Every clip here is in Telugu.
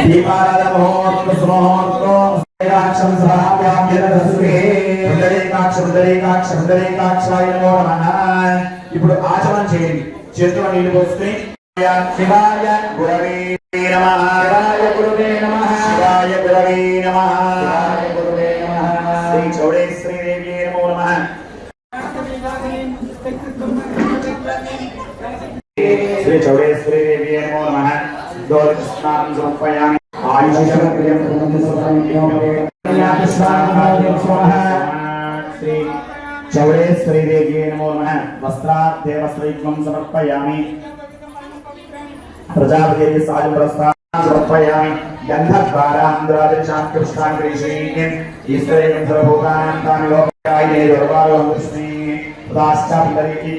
दीपाराधन मुहूर्त सुमुहूर्त ఏకాక్షం సహావ్యాఖ్యదసురే హృదయేకాక్షాయ నమో నమః. ఇప్పుడు ఆచమనం చేయండి. చేతిలో నీళ్లు పోసుకుని శివాయ గురవే నమః, శివాయ గురవే నమః, శివాయ గురవే నమః, శివాయ గురవే నమః. శ్రీ చౌడేశ్వరీ దేవి నమో నమః. శ్రీ చౌడేశ్వరీ దేవి నమో నమః. దోర్స్నానం సమర్పయామి. ఆయుష్యం శ్రీ చౌడేశ్వరీ దేవి నమో నమః. వస్త్రార్థే వస్త్రైక్యం సమర్పయామి. ప్రజాపతి సాయం ప్రస్థానం సమర్పయామి. గంధద్వారాంధ్రాదిశాంకృష్టాంకరీషీం ఈశ్వరేయం సర్వభూతానాం లోకాయ దర్బారం కృష్ణే ఉదాశ్చాంతరికి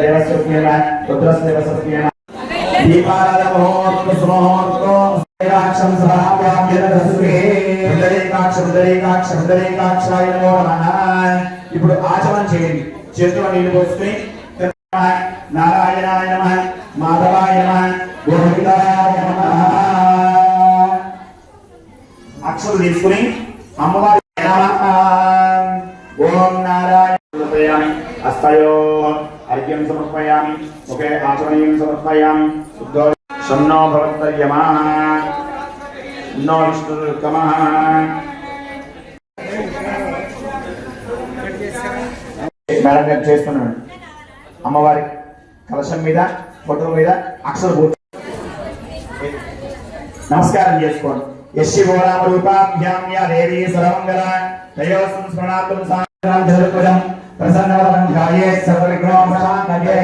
దేవస్వత్యేన రుద్రస్దేవస్వత్యేన దీపారాధన ముహూర్త సుముహూర్త ఏకాక్షం సహావ్యాఖ్యదసురే హృదయేకాక్షాయ నమో నమః. ఇప్పుడు ఆచమనం చేయండి. చేతిలో నీళ్లు పోసుకుని నారాయణాయ నమః, మాధవాయ నమః, గోవిందాయ నమః. అక్షరం తీసుకుని అమ్మవారి నమః. ఓం నారాయణ సమర్పయామి. హస్తయో అర్ఘ్యం సమర్పయామి. ఒకే ఆచమనీయం సమర్పయామి. శుద్ధో షన్నో భవత్తర్యమా నో విష్ణుర్కమః. మేడం గారు చేస్తున్నాను. అమ్మవారి కలశం మీద ఫోటో మీద అక్షర నమస్కారం చేసుకోండి. యశివోరామరూపాభ్యాం యా దేవీ సర్వమంగళ తయో సంస్మరణార్థం సాంగం ప్రసన్నవదనం ధ్యాయే సర్వవిఘ్నోపశాంతయే.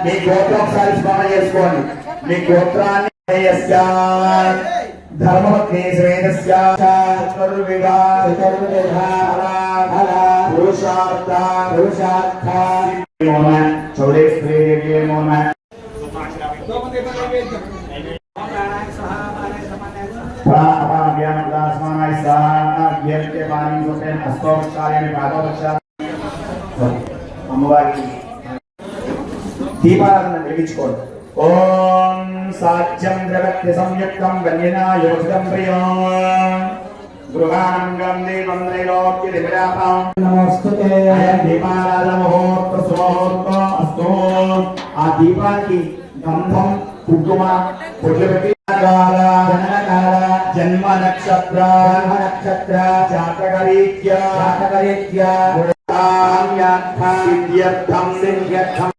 మీ గోత్రం ఒకసారి స్మరణ చేసుకోండి. మీ గోత్రాన్ని ధర్మపత్ని శ్వేతస్య పురుషార్థ చౌడేశ్వరీ దేవి నమో నమః. అమ్మవారికి దీపారాధన వెలిగించుకోండి. ఓం సాధ్యం ద్రవత్య సంయుక్తం గణ్యనా యోజితం ప్రియం గృహానంగం దేవం త్రైలోక్య దివ్యాపం నమోస్తుతే. దీపారాధన ముహూర్త సుముహూర్త అస్తు. ఆ దీపానికి గంధం కుంకుమ పొట్లు పెట్టి జన్మ నక్షత్ర జాతకరీత్యా సిద్ధ్యర్థం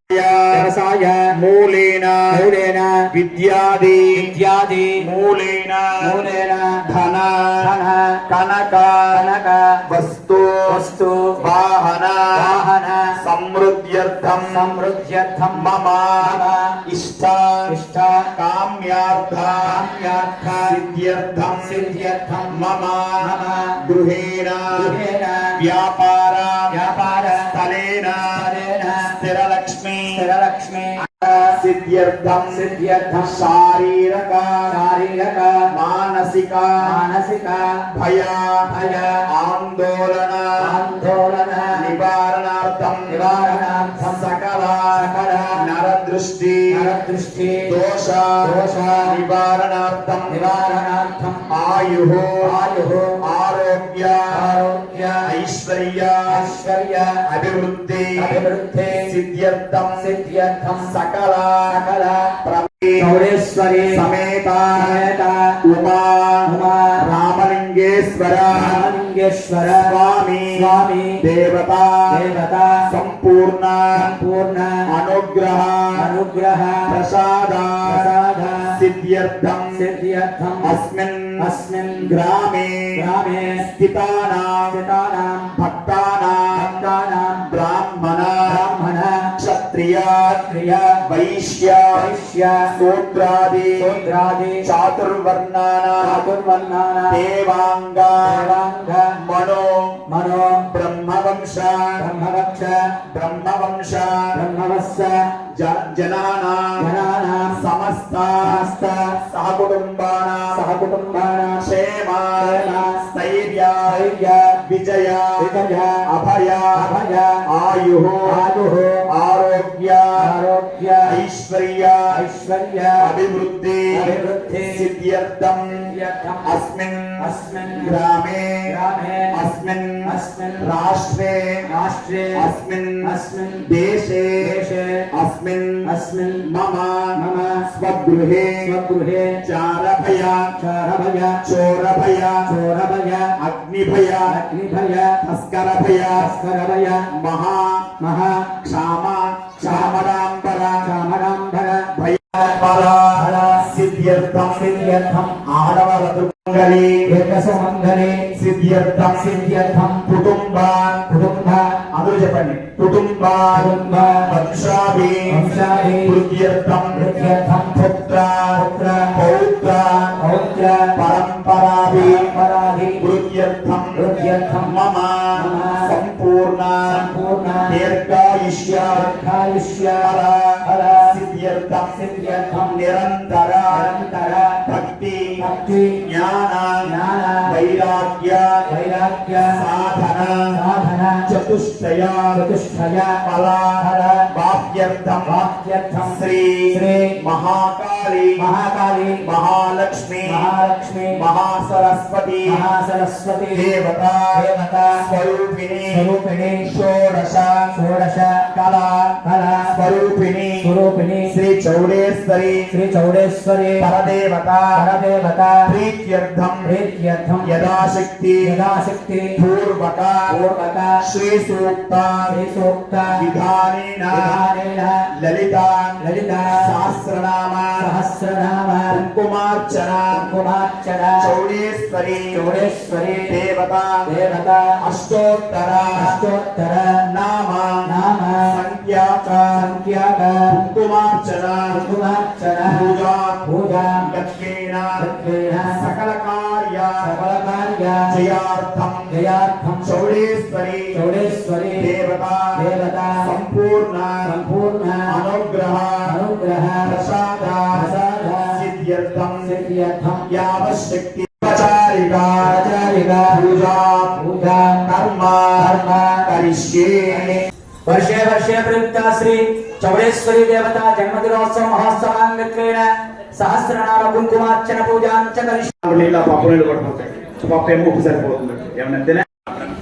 వ్యవసాయ మూలేన విద్యాది మూలేన ధన కనక వస్తు వాహన సమృద్ధ్యర్థం మమ ఇష్ట కామ్యార్థ సిద్ధ్యర్థం మమ గృహేణ వ్యాపార స్థలేన స్థిరలక్ష్మి సిద్ధ్యర్థం శారీరక మానసిక భయ ఆందోళన నివారణార్థం సకల నరదృష్టి దోష నివారణార్థం ఆయు ఆరోగ్య ఐశ్వర్య అభివృద్ధి సిద్ధ్యర్థం సకల చౌడేశ్వరి సమేత ఉమా రామలింగేశ్వర స్వామి దేవత సంపూర్ణ అనుగ్రహ ప్రసాద సిద్ధ్యర్థం అస్మిన్ గ్రామే స్థితానాం భక్తానాం బ్రాహ్మణ క్షత్రియ వైశ్య శూద్రాది చాతుర్వర్ణానా దేవాంగ మనో బ్రహ్మవంశ జనానాం సమస్త సహకుటుంబానాం క్షేమ స్థైర్య విజయ అభయ ఆయు ఆరోగ్య ఐశ్వర్య అభివృద్ధి सिद्ध्यर्थम अस्मिन् ग्रामे अस्मिन् राष्ट्रे अस्मिन् देशे अस्मिन् मम स्वगृहे चारभय चोरभय अग्निभय तस्करभय महा क्षामरांबर सिद्ध्यर्थम आडवरतुमंगले एकसमंगले सिद्ध्यर्थम कुटुंब अंदरू చెప్పండి कुटुंब वंशाभि वृद्ध्यर्थम पुत्र पौत्र परंपराभि वृद्ध्यर्थम मम संपूर्ण दीर्घायुष्य सिद्ध्यर्थम निरंतर भक्ति ज्ञान वैराग्य साधन चतुष्टय फल वाक्यर्थम श्री महाकाली महालक्ष्मी महासरस्वती देवता स्वरूपिणी षोडश कला स्वरूपिणी श्री चौडेश्वरी परदेवता प्रीत्यर्थम यदाशक्ति पूर्वक श्री सूक्त विधानेन ललिता सहस्रनाम कुंकुमार्चना चौडेश्वरी देवता अष्टोत्तर नाम संख्याक कुंकुमार्चना पूजा सकल कार्य जयार्थम चौडेश्वरी देवता संपूर्ण अनुग्रह प्रसाद सिद्ध्यर्थम यावशक्ति प्रचारिका पूजा कर्म करिष्ये। वर्षे प्रयुक्ता श्री चौडेश्वरी देवता जन्मदिनोत्सव महोत्सवांगत्वेन सहस्रनाम कुंकुमार्चन पूजां च करिष्यामि।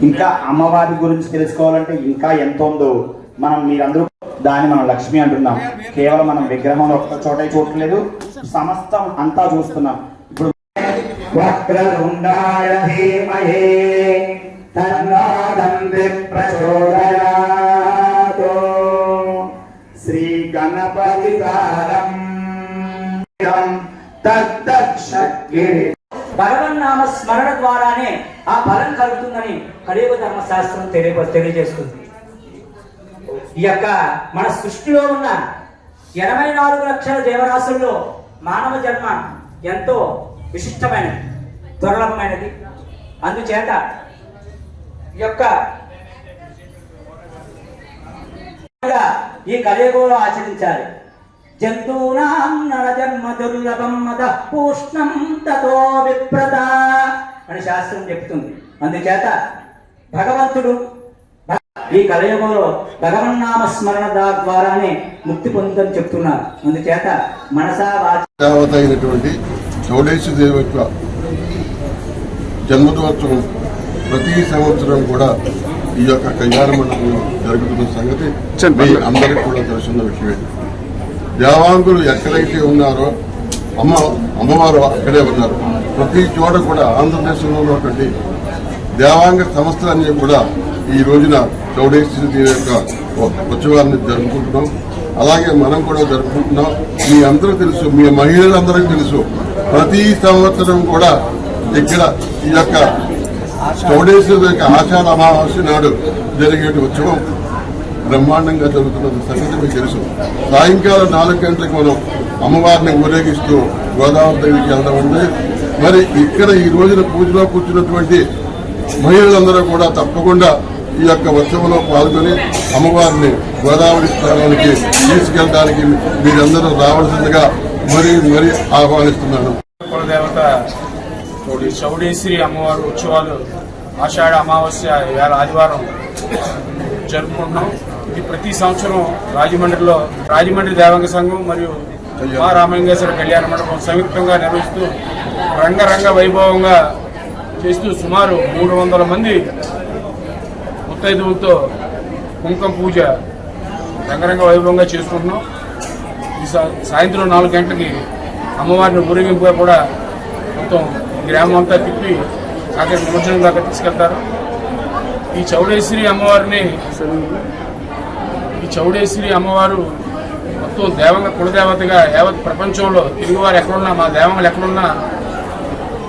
ఇంకా అమ్మవారి గురించి తెలుసుకోవాలంటే ఇంకా ఎంత ఉందో మీరందరూ దాన్ని మనం లక్ష్మి అంటున్నాం. కేవలం మనం విగ్రహంలో ఒక్క చోటే చూడలేదు, సమస్తం అంతా చూస్తున్నాం. ఇప్పుడు వక్రతుండాయ ధీమహి తన్నో దంతి ప్రచోదయాత్ శ్రీ గణపతి తారం తద్దక్షగిరి భగవన్నామ స్మరణ ద్వారానే ఆ ఫలం కలుగుతుందని కలియుగ ధర్మశాస్త్రం తెలియజేస్తుంది. ఈ యొక్క మన సృష్టిలో ఉన్న 84 లక్షల జీవరాశుల్లో మానవ జన్మ ఎంతో విశిష్టమైనది, దుర్లభమైనది. అందుచేత ఈ యొక్క ఈ కలియుగంలో ఆచరించాలి. జంతూనాం నరజన్మ దుర్లభం మదః పూష్ణం తతో విప్రత అని శాస్త్రం చెప్తుంది. అందుచేత భగవంతుడు ఈ కలియుగంలో భగవన్నామ స్మరణ ద్వారానే ముక్తి పొందుదని చెప్తున్నారు. అందుచేత మనసా అయినటువంటి చౌడేశ్వరి దేవి యొక్క జన్మదినోత్సవం ప్రతి సంవత్సరం కూడా ఈ యొక్క కళ్యాణ మండపంలో జరుగుతున్న సంగతి మీ అందరికీ కూడా తెలుసున్న విషయమే. దేవాంగులు ఎక్కడైతే ఉన్నారో అమ్మవారు అక్కడే ఉన్నారు. ప్రతి చోట కూడా ఆంధ్రదేశంలో ఉన్నటువంటి దేవాంగ సంస్థలన్నీ కూడా ఈ రోజున చౌడేశ్వరి దేవి యొక్క ఉత్సవాన్ని జరుపుకుంటున్నాం. అలాగే మనం కూడా జరుపుకుంటున్నాం. మీ అందరూ తెలుసు, మీ మహిళలందరికీ తెలుసు, ప్రతి సంవత్సరం కూడా ఇక్కడ ఈ యొక్క చౌడేశ్వరి యొక్క ఆషాఢ అమావాస్య నాడు జరిగే ఉత్సవం బ్రహ్మాండంగా జరుగుతున్న సంగతి మీకు తెలుసు. సాయంకాలం 4 గంటలకు మనం అమ్మవారిని ఊరేగిస్తూ గోదావరి దగ్గరికి వెళ్ళడం ఉంది. మరి ఇక్కడ ఈ రోజున పూజలో కూర్చున్నటువంటి మహిళలందరూ కూడా తప్పకుండా ఈ యొక్క ఉత్సవంలో పాల్గొని అమ్మవారిని గోదావరి స్థానానికి తీసుకెళ్ళడానికి మీరందరూ రావాల్సిందిగా మరీ ఆహ్వానిస్తున్నాను. కులదేవత చౌడేశ్వరి అమ్మవారి ఉత్సవాలు ఆషాఢ అమావాస్య వేళ ఆదివారం జరుపుకుంటున్నాం. ఇది ప్రతి సంవత్సరం రాజమండ్రి దేవాంగ సంఘం మరియు మా రామలింగేశ్వర కళ్యాణ మండపం సంయుక్తంగా నిర్వహిస్తూ రంగరంగ వైభవంగా చేస్తూ సుమారు 300 మంది ముత్తైదువులతో కుంకుమ పూజ రంగరంగ వైభవంగా చేసుకుంటున్నాం. ఈ సాయంత్రం 4 గంటలకి అమ్మవారిని ఊరేగింపుగా కూడా మొత్తం గ్రామం అంతా తిప్పి అక్కడ నిమజ్జనం దాకా తీసుకెళ్తారు. ఈ చౌడేశ్వరి అమ్మవారు మొత్తం దేవంగ కులదేవతగా యావత్ ప్రపంచంలో తెలుగువారు ఎక్కడున్నా, మా దేవంగలు ఎక్కడున్నా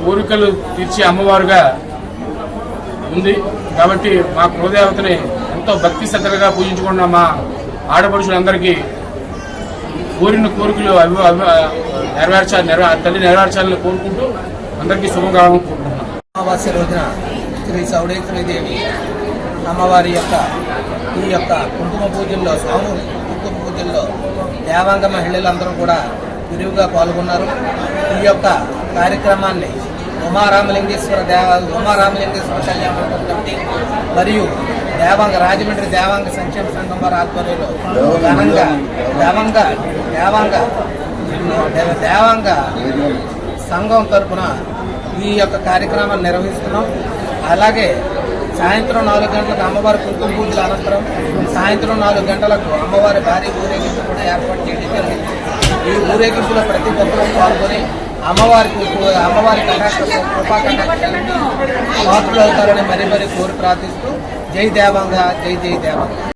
కోరికలు తీర్చే అమ్మవారుగా ఉంది. కాబట్టి మా కులదేవతని ఎంతో భక్తి శ్రద్ధలుగా పూజించుకున్న మా ఆడపడుచులందరికీ కోరిన కోరికలు తల్లి నెరవేర్చాలని కోరుకుంటూ అందరికీ శుభకామం కోరుకుంటున్నాం. అమావాస్య రోజున శ్రీ చౌడేశ్వరి దేవి అమ్మవారి ఈ యొక్క కుంకుమ పూజల్లో, స్వామి కుంకుమ పూజల్లో దేవాంగ మహిళలందరూ కూడా విరివిగా పాల్గొన్నారు. ఈ యొక్క కార్యక్రమాన్ని ఉమారామలింగేశ్వర కళ్యాణ మండపం కమిటీ మరియు రాజమండ్రి దేవాంగ సంక్షేమ సంఘం వారి ఆధ్వర్యంలో ఘనంగా దేవాంగ సంఘం తరపున ఈ యొక్క కార్యక్రమాన్ని నిర్వహిస్తున్నాం. అలాగే సాయంత్రం 4 గంటలకు అమ్మవారి కుంకుమ పూజల అనంతరం సాయంత్రం 4 గంటలకు అమ్మవారి భారీ ఊరేగింపు కూడా ఏర్పాటు చేయడం జరిగింది. ఈ ఊరేగింపులో ప్రతి ఒక్కరూ పాల్గొని అమ్మవారి కృపా కటాక్షాలను పాత్రలు అవుతారని మరీ కోరి ప్రార్థిస్తూ జై దేవాంగ, జై జై దేవాంగ.